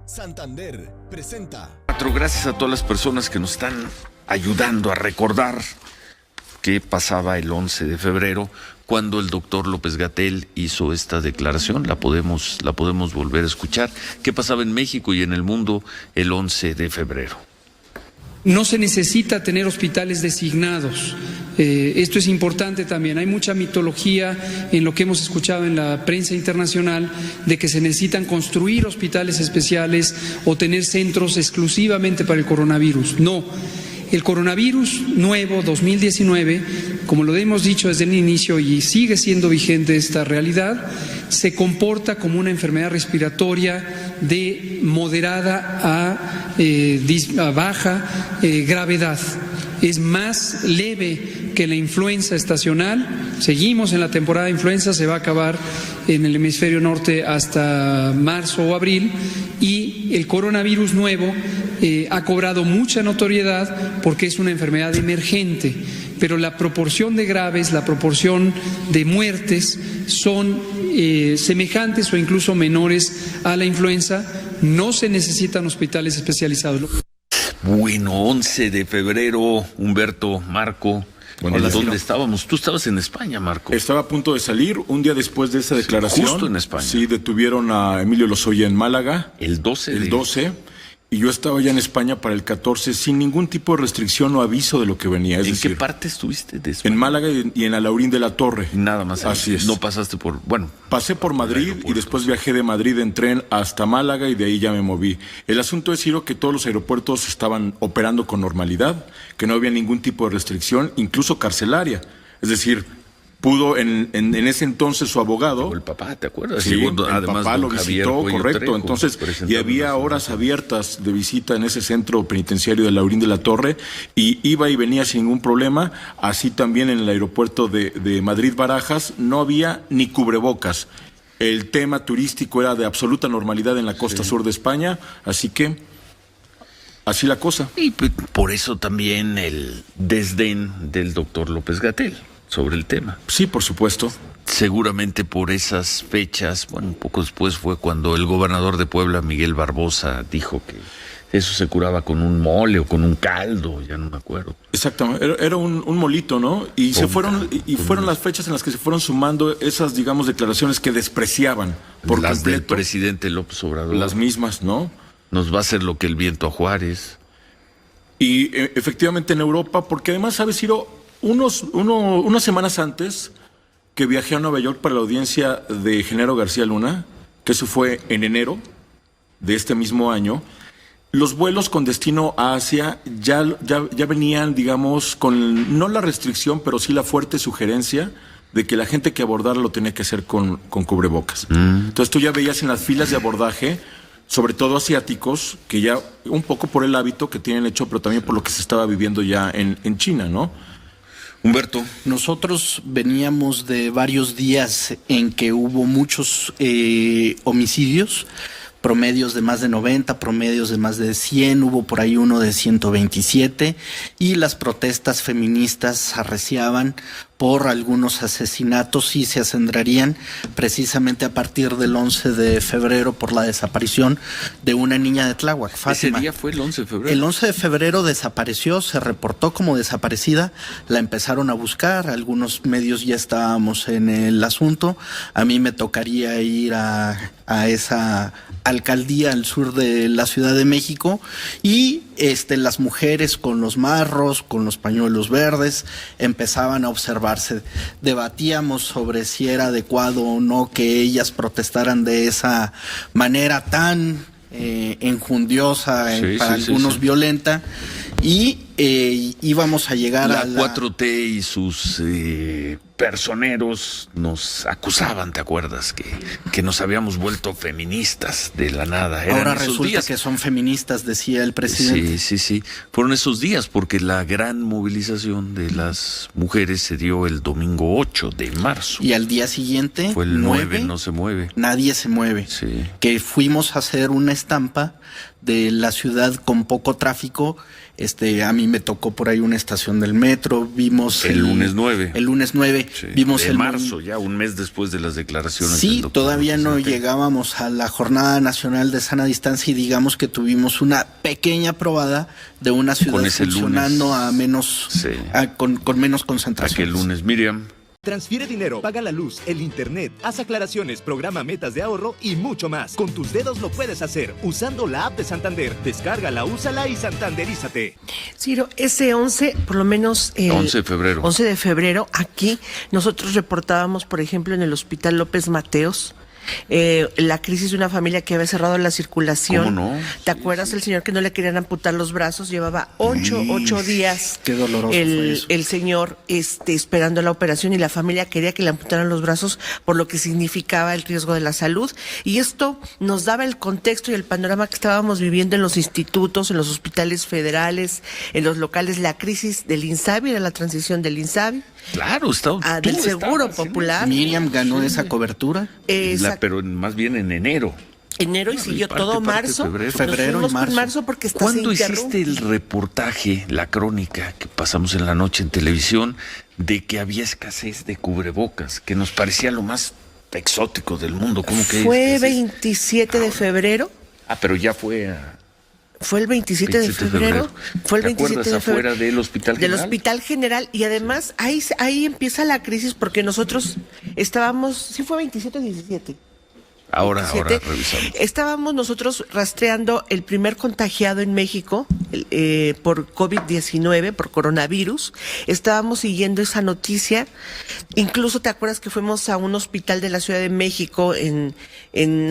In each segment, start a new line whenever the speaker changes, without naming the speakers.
Santander presenta.
Gracias a todas las personas que nos están ayudando a recordar qué pasaba el 11 de febrero cuando el doctor López-Gatell hizo esta declaración. La podemos volver a escuchar. ¿Qué pasaba en México y en el mundo el 11 de febrero?
No se necesita tener hospitales designados. Esto es importante también. Hay mucha mitología en lo que hemos escuchado en la prensa internacional de que se necesitan construir hospitales especiales o tener centros exclusivamente para el coronavirus. No. El coronavirus nuevo 2019, como lo hemos dicho desde el inicio y sigue siendo vigente esta realidad, se comporta como una enfermedad respiratoria de moderada a baja gravedad. Es más leve que la influenza estacional. Seguimos en la temporada de influenza, se va a acabar en el hemisferio norte hasta marzo o abril, y el coronavirus nuevo ha cobrado mucha notoriedad porque es una enfermedad emergente, pero la proporción de graves, la proporción de muertes son semejantes o incluso menores a la influenza. No se necesitan hospitales especializados.
Bueno, 11 de febrero, Humberto, Marco. Hola, ¿dónde estábamos? Tú estabas en España, Marco.
Estaba a punto de salir un día después de esa declaración.
Justo en España.
Sí, detuvieron a Emilio Lozoya en Málaga.
El 12.
Y yo estaba ya en España para el 14 sin ningún tipo de restricción o aviso de lo que venía.
¿En qué parte estuviste de España?
En Málaga y en Alaurín de la Torre.
Nada más.
Así es.
No pasaste por...
Pasé por Madrid y después viajé de Madrid en tren hasta Málaga y de ahí ya me moví. El asunto es, Ciro, que todos los aeropuertos estaban operando con normalidad, que no había ningún tipo de restricción, incluso carcelaria. Es decir, pudo en ese entonces su abogado...
O el papá, ¿te acuerdas?
Sí, el papá lo visitó, correcto.
Trejo,
entonces, y había horas abiertas de visita en ese centro penitenciario de Alaurín de la Torre y iba y venía sin ningún problema. Así también en el aeropuerto de Madrid-Barajas no había ni cubrebocas. El tema turístico era de absoluta normalidad en la costa sur de España, así que... así la cosa.
Y por eso también el desdén del doctor López-Gatell sobre el tema.
Sí, por supuesto.
Seguramente por esas fechas, un poco después fue cuando el gobernador de Puebla, Miguel Barbosa, dijo que eso se curaba con un mole o con un caldo, ya no me acuerdo.
Exactamente, era un molito, ¿no? Y fueron las fechas en las que se fueron sumando esas, digamos, declaraciones que despreciaban por
las
completo
del presidente López Obrador.
Las mismas, ¿no?
Nos va a hacer lo que el viento a Juárez.
Y efectivamente en Europa, porque además, ¿sabes, Ciro? Unas semanas antes que viajé a Nueva York para la audiencia de Genaro García Luna, que eso fue en enero de este mismo año, los vuelos con destino a Asia ya venían, digamos, con no la restricción, pero sí la fuerte sugerencia de que la gente que abordara lo tenía que hacer con cubrebocas. Entonces tú ya veías en las filas de abordaje, sobre todo asiáticos, que ya un poco por el hábito que tienen hecho, pero también por lo que se estaba viviendo ya en China, ¿no?
Humberto.
Nosotros veníamos de varios días en que hubo muchos homicidios, promedios de más de 90, promedios de más de 100, hubo por ahí uno de 127, y las protestas feministas arreciaban por algunos asesinatos y se acendrarían precisamente a partir del 11 de febrero por la desaparición de una niña de Tláhuac, Fátima.
¿Ese día fue el 11 de febrero?
El 11 de febrero desapareció, se reportó como desaparecida, la empezaron a buscar, algunos medios ya estábamos en el asunto, a mí me tocaría ir a esa alcaldía al sur de la Ciudad de México y las mujeres con los marros, con los pañuelos verdes, empezaban a observarse. Debatíamos sobre si era adecuado o no que ellas protestaran de esa manera tan enjundiosa, para algunos violenta, y íbamos a llegar
a la 4T y sus personeros nos acusaban, ¿te acuerdas? Que nos habíamos vuelto feministas de la nada.
Ahora resulta que son feministas, decía el presidente.
Sí. Fueron esos días porque la gran movilización de las mujeres se dio el domingo 8 de marzo.
Y al día siguiente,
fue el 9, no se mueve.
Nadie se mueve.
Sí.
Que fuimos a hacer una estampa de la ciudad con poco tráfico, a mi mí me tocó por ahí una estación del metro, vimos
el lunes 9.
El lunes 9,
Sí,
vimos
de
el
marzo, ya un mes después de las declaraciones
Sí,
del doctor
todavía no
López Gatell.
llegábamos a la Jornada Nacional de Sana Distancia y digamos que tuvimos una pequeña probada de una ciudad
Con ese
funcionando
lunes.
a menos,
Sí.
con menos concentración.
Aquel lunes, Miriam.
Transfiere dinero, paga la luz, el internet, haz aclaraciones, programa metas de ahorro y mucho más. Con tus dedos lo puedes hacer usando la app de Santander. Descárgala, úsala y santanderízate.
Ciro, ese 11, por lo menos...
11 de febrero.
11 de febrero, aquí nosotros reportábamos, por ejemplo, en el Hospital López Mateos, la crisis de una familia que había cerrado la circulación.
¿Cómo no?
¿Te acuerdas el señor que no le querían amputar los brazos? Llevaba 8 días
Qué doloroso fue eso.
el señor esperando la operación y la familia quería que le amputaran los brazos por lo que significaba el riesgo de la salud. Y esto nos daba el contexto y el panorama que estábamos viviendo en los institutos, en los hospitales federales, en los locales, la crisis del INSABI, era la transición del INSABI.
Claro,
Del Seguro Popular.
Miriam ganó esa cobertura.
Pero más bien en enero.
Enero y siguió todo marzo.
Febrero
Nos
y
fuimos con
marzo.
marzo porque está
¿Cuándo hiciste el reportaje, la crónica que pasamos en la noche en televisión, de que había escasez de cubrebocas, que nos parecía lo más exótico del mundo? ¿Cómo que
Fue
escasez?
27 de febrero.
Pero ya fue a...
Fue el 27 de febrero. Fue el
¿Te
27
acuerdas
de febrero.
afuera del Hospital
Del
General?
Hospital General. Y además, ahí empieza la crisis porque nosotros estábamos... ¿Sí fue 27 o 17?
Ahora
27.
revisamos.
Estábamos nosotros rastreando el primer contagiado en México por COVID-19, por coronavirus. Estábamos siguiendo esa noticia. Incluso te acuerdas que fuimos a un hospital de la Ciudad de México en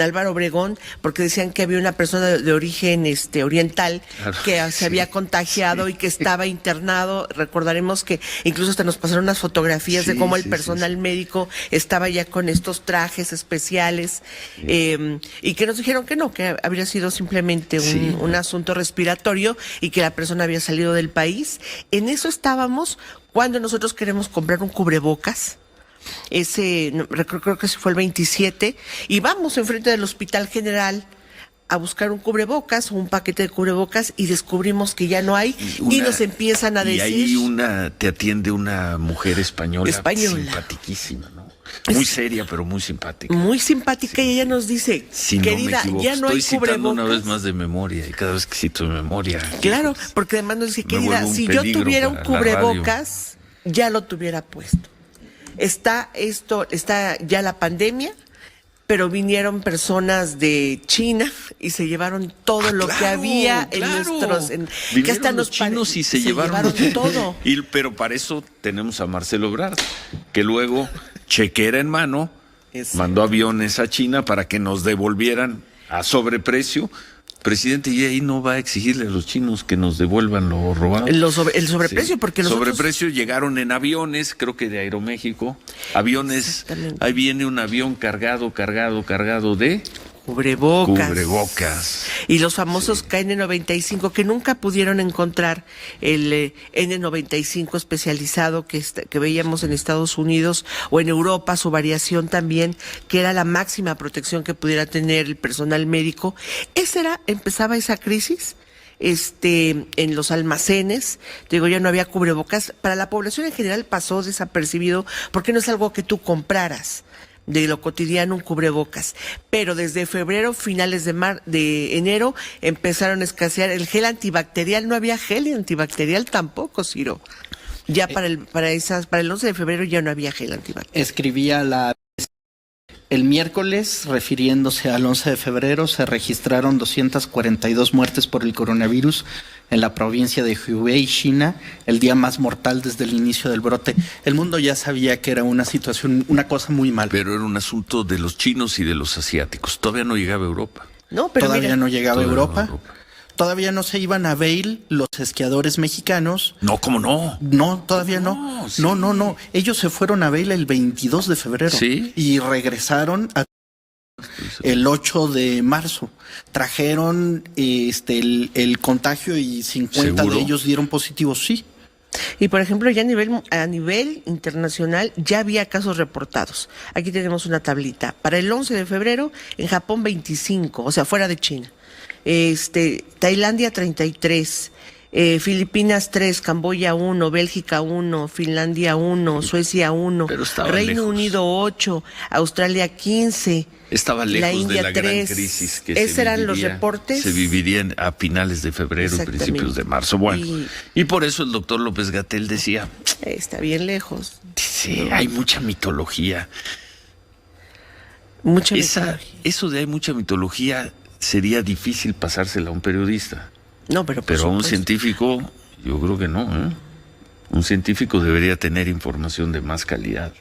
Álvaro Obregón, porque decían que había una persona de origen oriental
Claro,
que se había contagiado y que estaba internado. Recordaremos que incluso hasta nos pasaron unas fotografías de
Sí,
cómo el
sí,
personal médico estaba ya con estos trajes especiales. Y que nos dijeron que no, que habría sido simplemente un asunto respiratorio y que la persona había salido del país. En eso estábamos cuando nosotros queremos comprar un cubrebocas. Creo que ese fue el 27, y vamos enfrente del Hospital General a buscar un cubrebocas o un paquete de cubrebocas y descubrimos que ya no hay y nos empiezan a decir...
Y ahí te atiende una mujer española. Simpatiquísima, ¿no? Muy seria, pero muy simpática.
Muy simpática, y ella nos dice,
Si
querida,
no me equivoco,
ya no hay
estoy citando
cubrebocas.
una vez más de memoria, y cada vez que cito de memoria...
Claro,
híjoles,
porque además nos dice,
me
querida,
vuelvo un
si yo
peligro
tuviera un
para la radio.
cubrebocas, ya lo tuviera puesto. Está ya la pandemia, pero vinieron personas de China y se llevaron todo lo que había en nuestros... que hasta
los chinos y se llevaron
todo.
Pero para eso tenemos a Marcelo Ebrard, que luego, chequera en mano, mandó aviones a China para que nos devolvieran a sobreprecio. Presidente, y ahí no va a exigirle a los chinos que nos devuelvan lo robado.
El sobreprecio, porque nosotros...
Sobreprecio, llegaron en aviones, creo que de Aeroméxico. Aviones, ahí viene un avión cargado de... Cubrebocas.
Y los famosos KN95 que nunca pudieron encontrar el N95 especializado que veíamos en Estados Unidos o en Europa, su variación también, que era la máxima protección que pudiera tener el personal médico. Empezaba esa crisis. En los almacenes, ya no había cubrebocas. Para la población en general pasó desapercibido porque no es algo que tú compraras de lo cotidiano, un cubrebocas. Pero desde febrero, finales de enero, empezaron a escasear el gel antibacterial. No había gel antibacterial tampoco, Ciro. Ya para el 11 de febrero ya no había gel antibacterial.
Escribía el miércoles, refiriéndose al 11 de febrero, se registraron 242 muertes por el coronavirus en la provincia de Hubei, China, el día más mortal desde el inicio del brote. El mundo ya sabía que era una cosa muy mal.
Pero era un asunto de los chinos y de los asiáticos. Todavía no llegaba a Europa.
No, pero
Todavía no llegaba a Europa.
No.
Todavía no se iban a Vail los esquiadores mexicanos.
No, ¿cómo no?
No, todavía no.
Sí.
No. Ellos se fueron a Vail el 22 de febrero.
¿Sí?
Y regresaron el 8 de marzo. Trajeron el contagio y 50
¿Seguro?
de ellos dieron positivos, sí.
Y por ejemplo, ya a nivel internacional ya había casos reportados. Aquí tenemos una tablita. Para el 11 de febrero, en Japón 25, o sea, fuera de China. Tailandia 33, Filipinas 3, Camboya 1, Bélgica 1, Finlandia 1, Suecia 1,
Pero estaba
Reino
lejos.
Unido 8, Australia 15.
Estaba lejos
la India
de la
3.
gran crisis que
¿Esos eran los reportes?
Se vivirían a finales de febrero,
Exactamente.
principios de marzo. Bueno, y por eso el doctor López-Gatell decía,
Está bien lejos.
sí, hay mucha mitología.
Mucha mitología.
Eso de hay mucha mitología sería difícil pasársela a un periodista.
No, pero
Pero a un
supuesto.
científico, yo creo que no, ¿eh? Un científico debería tener información de más calidad.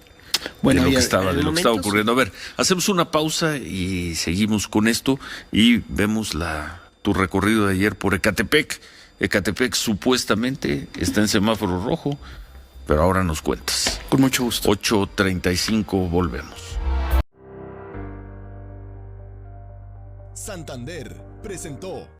Bueno,
de lo
y
que
en
estaba,
el
de lo que estaba
momento
ocurriendo. A ver, hacemos una pausa y seguimos con esto y vemos tu recorrido de ayer por Ecatepec. Ecatepec supuestamente está en semáforo rojo, pero ahora nos cuentas.
Con mucho gusto.
8:35, volvemos.
Santander presentó